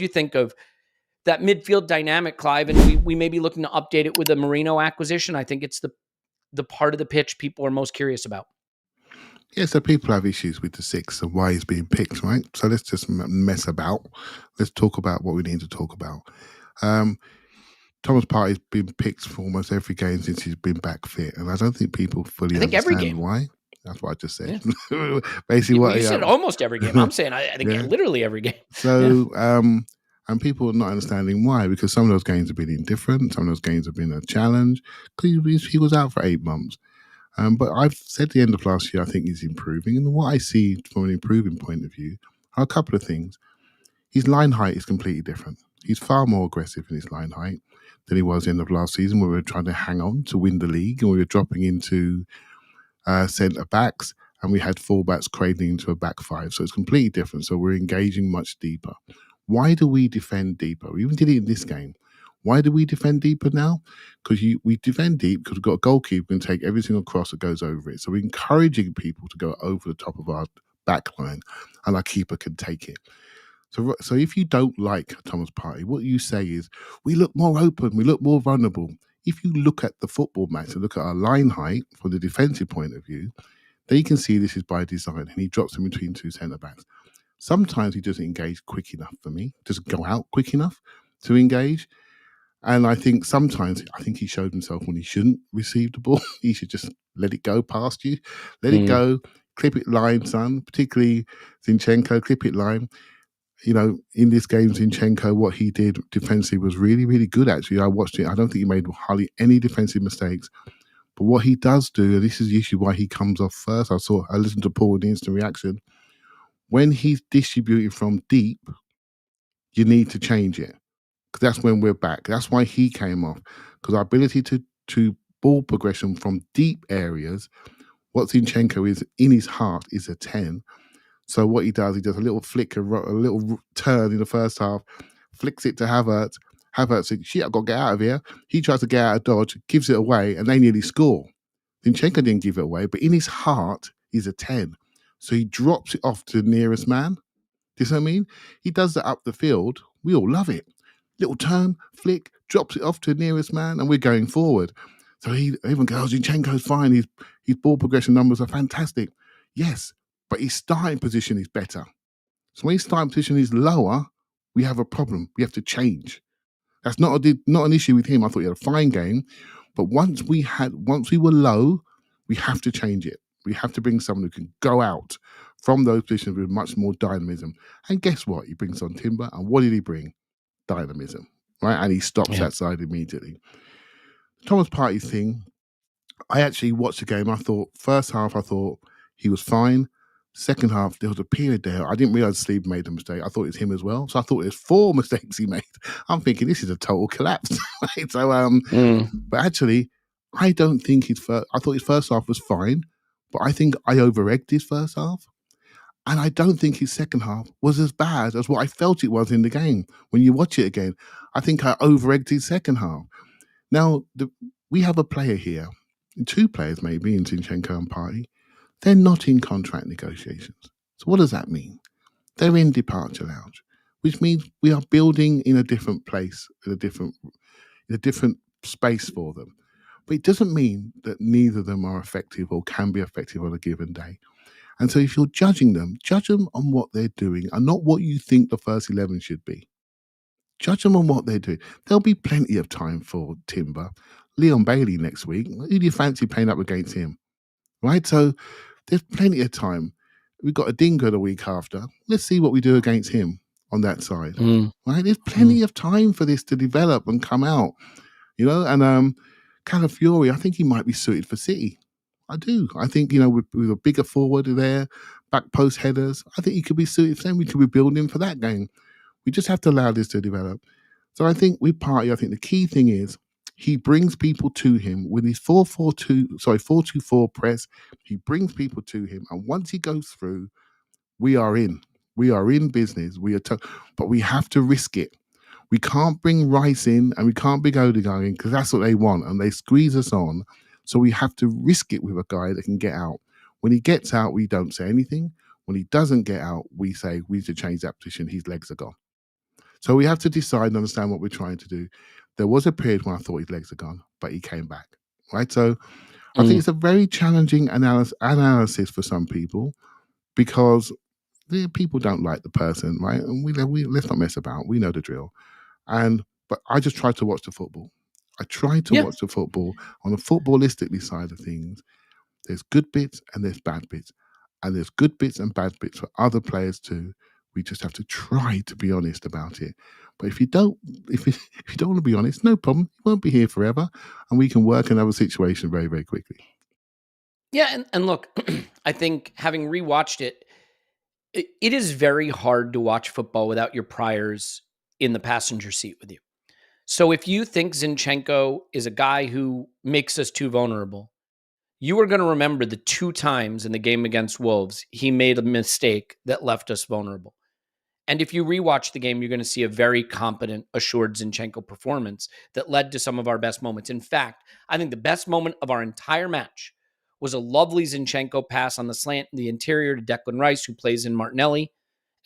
do you think of that midfield dynamic, Clive? And we may be looking to update it with the Marino acquisition. I think it's the part of the pitch people are most curious about. Yeah, so people have issues with the 6 and why he's being picked, right? So let's just mess about. Let's talk about what we need to talk about. Thomas Partey's been picked for almost every game since he's been back fit, and I don't think people fully understand why. That's what I just said. Yeah. Basically, you said almost every game. I'm saying I think literally every game. So, and people are not understanding why, because some of those games have been indifferent, some of those games have been a challenge. He was out for 8 months. But I've said at the end of last year, I think he's improving. And what I see from an improving point of view are a couple of things. His line height is completely different. He's far more aggressive in his line height than he was at the end of last season, where we were trying to hang on to win the league and we were dropping into centre backs and we had fullbacks cradling into a back 5. So it's completely different. So we're engaging much deeper. Why do we defend deeper? We even did it in this game. Why do we defend deeper now? Because we defend deep because we've got a goalkeeper who can take every single cross that goes over it. So we're encouraging people to go over the top of our back line and our keeper can take it. So if you don't like Thomas Partey, what you say is, we look more open, we look more vulnerable. If you look at the football match and look at our line height from the defensive point of view, then you can see this is by design and he drops in between 2 centre-backs. Sometimes he doesn't engage quick enough for me, doesn't go out quick enough to engage. And I think sometimes, he showed himself when he shouldn't receive the ball. He should just let it go past you. Let it go, clip it line, son, particularly Zinchenko, clip it line. You know, in this game, Zinchenko, what he did defensively was really, really good, actually. I watched it. I don't think he made hardly any defensive mistakes. But what he does do, and this is the issue why he comes off first, I listened to Paul with the instant reaction. When he's distributing from deep, you need to change it. Because that's when we're back. That's why he came off. Because our ability to ball progression from deep areas, what Zinchenko is in his heart is a 10. So what he does a little flick, a little turn in the first half, flicks it to Havertz. Havertz says, shit, I've got to get out of here. He tries to get out of dodge, gives it away, and they nearly score. Zinchenko didn't give it away, but in his heart, he's a 10. So he drops it off to the nearest man. Do you see what I mean? He does that up the field. We all love it. Little turn, flick, drops it off to the nearest man, and we're going forward. So everyone goes, Zinchenko's fine. His ball progression numbers are fantastic. Yes, but his starting position is better. So when his starting position is lower, we have a problem. We have to change. That's not an issue with him. I thought he had a fine game. But once we were low, we have to change it. We have to bring someone who can go out from those positions with much more dynamism. And guess what? He brings on Timber. And what did he bring? Dynamism, right? And he stops that side immediately. Thomas Partey thing, I actually watched the game. I thought, first half, he was fine. Second half, there was a period there. I didn't realize Sleeve made a mistake. I thought it was him as well. So I thought there's 4 mistakes he made. I'm thinking this is a total collapse. Right? So, but actually, I don't think I thought his first half was fine, but I think I over-egged his first half. And I don't think his second half was as bad as what I felt it was in the game. When you watch it again, I think I over-egged his second half. Now, we have a player here, 2 players maybe, in Zinchenko and Partey. They're not in contract negotiations. So what does that mean? They're in departure lounge, which means we are building in a different place, in a different space for them. But it doesn't mean that neither of them are effective or can be effective on a given day. And so if you're judging them, judge them on what they're doing and not what you think the first 11 should be. Judge them on what they're doing. There'll be plenty of time for Timber. Leon Bailey next week. Who do you fancy playing up against him? Right? So there's plenty of time. We've got a Dingo the week after. Let's see what we do against him on that side. Right? There's plenty of time for this to develop and come out. You know, and Calafiori, I think he might be suited for City. I do. I think, with a bigger forward there, back post headers, I think he could be suited for them. We could be building him for that game. We just have to allow this to develop. So I think with Partey, I think the key thing is he brings people to him with his 4-2-4 press. He brings people to him. And once he goes through, we are in. We are in business. But we have to risk it. We can't bring Rice in and we can't bring Odegaard in because that's what they want. And they squeeze us on. So we have to risk it with a guy that can get out. When he gets out, we don't say anything. When he doesn't get out, we say we need to change that position. His legs are gone. So we have to decide and understand what we're trying to do. There was a period when I thought his legs are gone, but he came back, right? So I think it's a very challenging analysis for some people because people don't like the person, right? And we let's not mess about. We know the drill. But I just try to watch the football. I try to Yeah. watch the football on the footballistically side of things. There's good bits and there's bad bits. And there's good bits and bad bits for other players too. We just have to try to be honest about it. But if you don't, if you don't want to be honest, no problem. You won't be here forever, and we can work another situation very, very quickly. Yeah, and look, I think having rewatched it, it is very hard to watch football without your priors in the passenger seat with you. So if you think Zinchenko is a guy who makes us too vulnerable, you are going to remember the 2 times in the game against Wolves he made a mistake that left us vulnerable. And if you rewatch the game, you're going to see a very competent, assured Zinchenko performance that led to some of our best moments. In fact, I think the best moment of our entire match was a lovely Zinchenko pass on the slant in the interior to Declan Rice, who plays in Martinelli.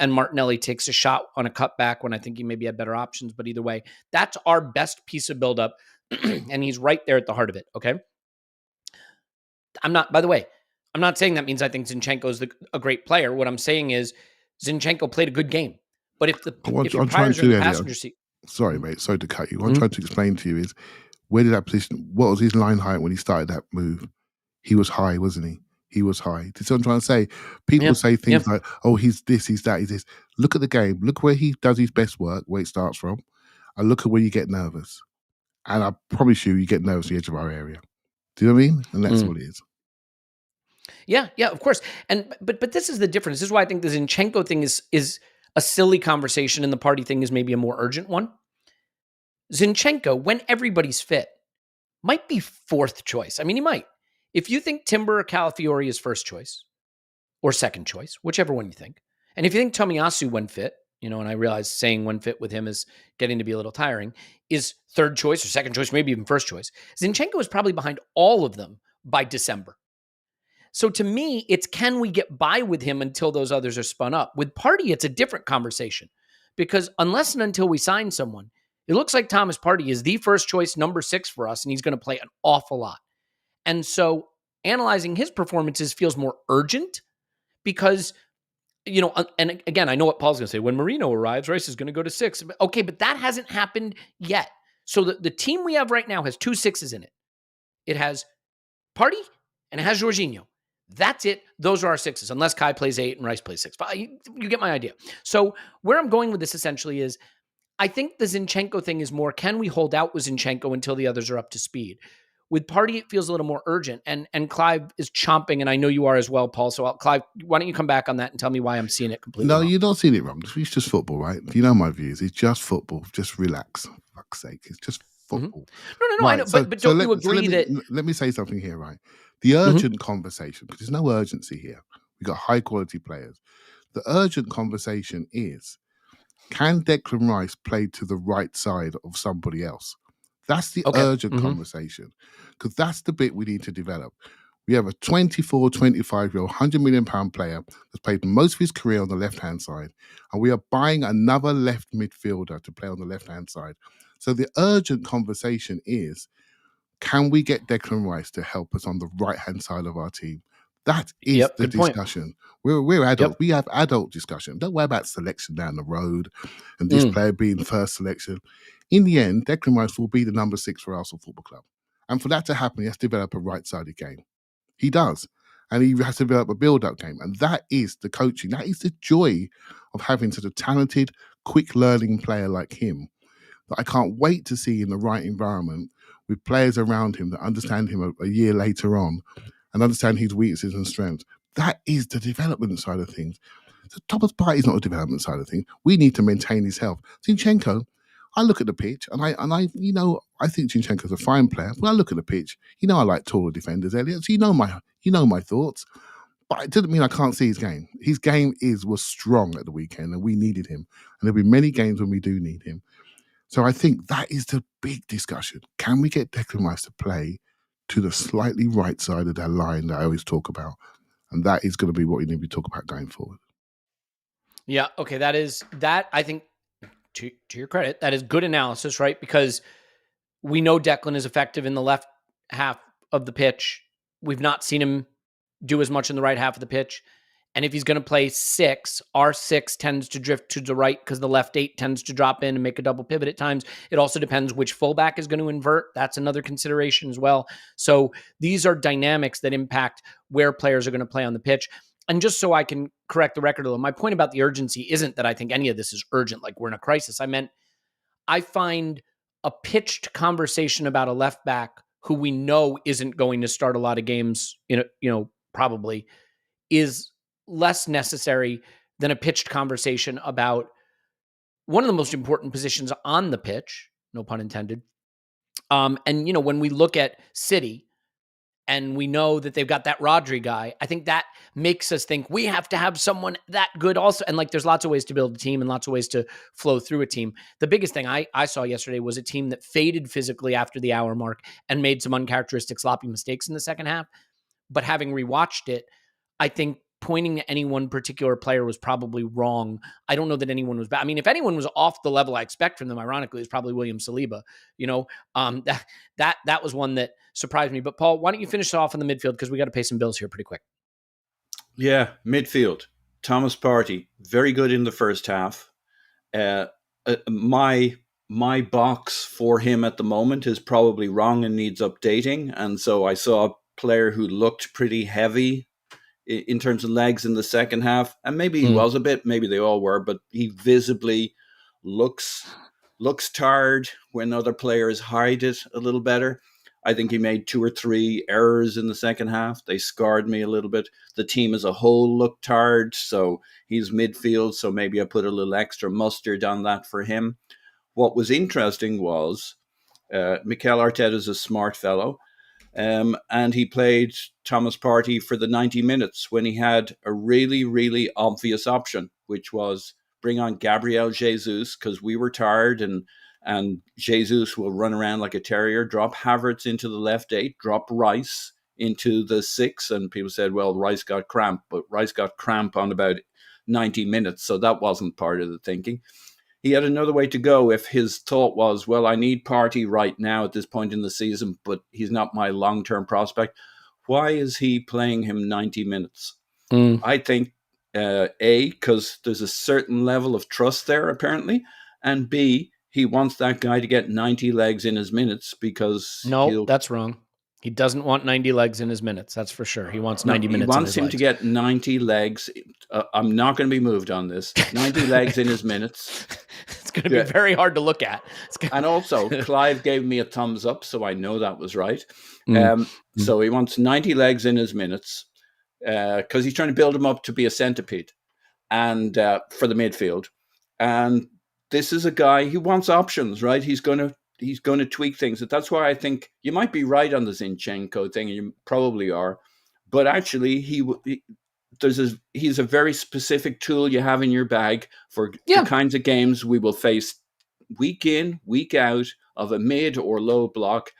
And Martinelli takes a shot on a cutback when I think he maybe had better options. But either way, that's our best piece of buildup. And he's right there at the heart of it. Okay. By the way, I'm not saying that means I think Zinchenko is a great player. What I'm saying is Zinchenko played a good game. But if your I'm trying priors are in to, the Elliot. passenger seat. Sorry, mate. Sorry to cut you. What I'm trying to explain to you is where did that position, what was his line height when he started that move? He was high, wasn't he? He was high. That's what I'm trying to say. People say things like, oh, he's this, he's that, he's this. Look at the game. Look where he does his best work, where it starts from. And look at where you get nervous. And I promise you get nervous at the edge of our area. Do you know what I mean? And that's what it is. Yeah, of course. And but this is the difference. This is why I think the Zinchenko thing is a silly conversation and the Partey thing is maybe a more urgent one. Zinchenko, when everybody's fit, might be 4th choice. I mean, he might. If you think Timber or Calafiori is 1st choice or 2nd choice, whichever one you think, and if you think Tomiyasu when fit, and I realize saying when fit with him is getting to be a little tiring, is 3rd choice or 2nd choice, maybe even 1st choice. Zinchenko is probably behind all of them by December. So to me, it's can we get by with him until those others are spun up? With Partey, it's a different conversation because unless and until we sign someone, it looks like Thomas Partey is the 1st choice number 6 for us, and he's going to play an awful lot. And so analyzing his performances feels more urgent because, and again, I know what Paul's going to say. When Marino arrives, Rice is going to go to 6. Okay, but that hasn't happened yet. So the team we have right now has 2 6s in it. It has Partey and it has Jorginho. That's it. Those are our 6s, unless Kai plays 8 and Rice plays 6. But you get my idea. So where I'm going with this essentially is I think the Zinchenko thing is more, can we hold out with Zinchenko until the others are up to speed? With Partey, it feels a little more urgent. And Clive is chomping, and I know you are as well, Paul. So Clive, why don't you come back on that and tell me why I'm seeing it completely wrong? No, you're not seeing it wrong. It's just football, right? You know my views. It's just football. Just relax. For fuck's sake. It's just football. No, I know. But don't you agree that... Let me say something here, right? The urgent conversation, because there's no urgency here. We've got high quality players. The urgent conversation is, can Declan Rice play to the right side of somebody else? That's the urgent conversation, because that's the bit we need to develop. We have a 24, 25-year-old, £100 million player that's played most of his career on the left-hand side, and we are buying another left midfielder to play on the left-hand side. So the urgent conversation is, can we get Declan Rice to help us on the right-hand side of our team? That is the discussion. We're adults. We have adult discussion. Don't worry about selection down the road and this player being first selection. In the end, Declan Rice will be the number 6 for Arsenal Football Club. And for that to happen, he has to develop a right-sided game. He does. And he has to develop a build-up game. And that is the coaching. That is the joy of having such a talented, quick-learning player like him that I can't wait to see in the right environment with players around him that understand him a year later on and understand his weaknesses and strengths. That is the development side of things. The Thomas Partey is not the development side of things. We need to maintain his health. Zinchenko, I look at the pitch and I think Zinchenko's a fine player. But I look at the pitch, I like taller defenders, Elliot. So you know my thoughts. But it doesn't mean I can't see his game. His game was strong at the weekend, and we needed him. And there'll be many games when we do need him. So I think that is the big discussion. Can we get Declan Rice to play to the slightly right side of that line that I always talk about? And that is going to be what we need to talk about going forward. Yeah, okay, that I think to your credit, that is good analysis, right? Because we know Declan is effective in the left half of the pitch. We've not seen him do as much in the right half of the pitch. And if he's going to play 6, our 6 tends to drift to the right because the left 8 tends to drop in and make a double pivot at times. It also depends which fullback is going to invert. That's another consideration as well. So these are dynamics that impact where players are going to play on the pitch. And just so I can correct the record a little, my point about the urgency isn't that I think any of this is urgent, like we're in a crisis. I meant I find a pitched conversation about a left back who we know isn't going to start a lot of games, probably is less necessary than a pitched conversation about one of the most important positions on the pitch, no pun intended. And when we look at City and we know that they've got that Rodri guy, I think that makes us think we have to have someone that good also. And there's lots of ways to build a team and lots of ways to flow through a team. The biggest thing I saw yesterday was a team that faded physically after the hour mark and made some uncharacteristic sloppy mistakes in the second half. But having rewatched it, I think pointing to any one particular player was probably wrong. I don't know that anyone was bad. I mean, if anyone was off the level I expect from them, ironically, it's probably William Saliba. That was one that surprised me. But Paul, why don't you finish off in the midfield because we got to pay some bills here pretty quick. Yeah, midfield. Thomas Partey, very good in the first half. My box for him at the moment is probably wrong and needs updating. And so I saw a player who looked pretty heavy in terms of legs in the second half. And maybe he was a bit, maybe they all were, but he visibly looks tired when other players hide it a little better. I think he made 2 or 3 errors in the second half. They scarred me a little bit. The team as a whole looked tired, so he's midfield, so maybe I put a little extra mustard on that for him. What was interesting was Mikel Arteta is a smart fellow, and he played Thomas Partey for the 90 minutes when he had a really, really obvious option, which was bring on Gabriel Jesus because we were tired and Jesus will run around like a terrier, drop Havertz into the left 8, drop Rice into the 6. And people said, well, Rice got cramp, but Rice got cramp on about 90 minutes. So that wasn't part of the thinking. He had another way to go if his thought was, well, I need Partey right now at this point in the season, but he's not my long-term prospect. Why is he playing him 90 minutes? I think, A, because there's a certain level of trust there, apparently, and B, he wants that guy to get 90 legs in his minutes because... No, that's wrong. He doesn't want 90 legs in his minutes. That's for sure. He wants 90 minutes. He wants him to get 90 legs. I'm not going to be moved on this. 90 legs in his minutes. It's going to be very hard to look at. And also, Clive gave me a thumbs up, so I know that was right. So he wants 90 legs in his minutes because he's trying to build him up to be a centipede and for the midfield. And this is a guy who wants options, right? He's going to tweak things. That's why I think you might be right on the Zinchenko thing, and you probably are. But actually, he's a very specific tool you have in your bag for the kinds of games we will face week in, week out of a mid or low block.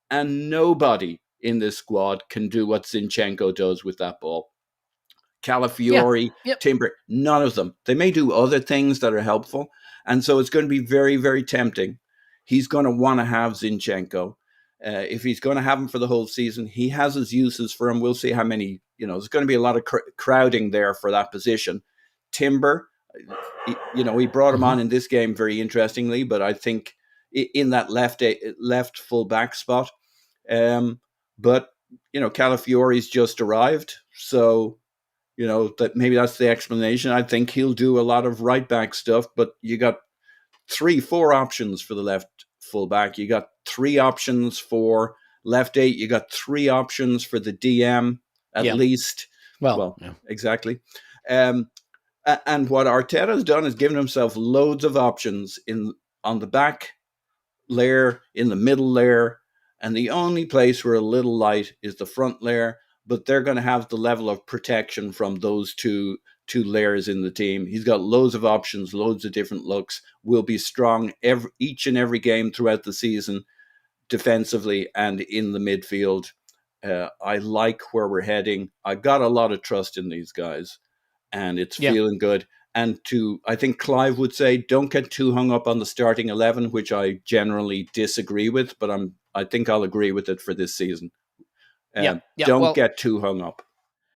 And nobody in this squad can do what Zinchenko does with that ball. Calafiori, Timber, none of them. They may do other things that are helpful. And so it's going to be very, very tempting. He's going to want to have Zinchenko. If he's going to have him for the whole season, he has his uses for him. We'll see how many, there's going to be a lot of crowding there for that position. Timber, he brought him on in this game very interestingly, but I think in that left full back spot. But, Calafiori's just arrived. So, that maybe that's the explanation. I think he'll do a lot of right back stuff, but you got 3-4 options for the left fullback. You got 3 options for left 8. You got 3 options for the DM at least. Well, exactly. And what Arteta's done is given himself loads of options on the back layer, in the middle layer, and the only place we're a little light is the front layer. But they're going to have the level of protection from those two layers in the team. He's got loads of options, loads of different looks, will be strong each and every game throughout the season, defensively and in the midfield. I like where we're heading. I got a lot of trust in these guys, and it's feeling good. And I think Clive would say, don't get too hung up on the starting 11, which I generally disagree with, but I think I'll agree with it for this season. Don't get too hung up.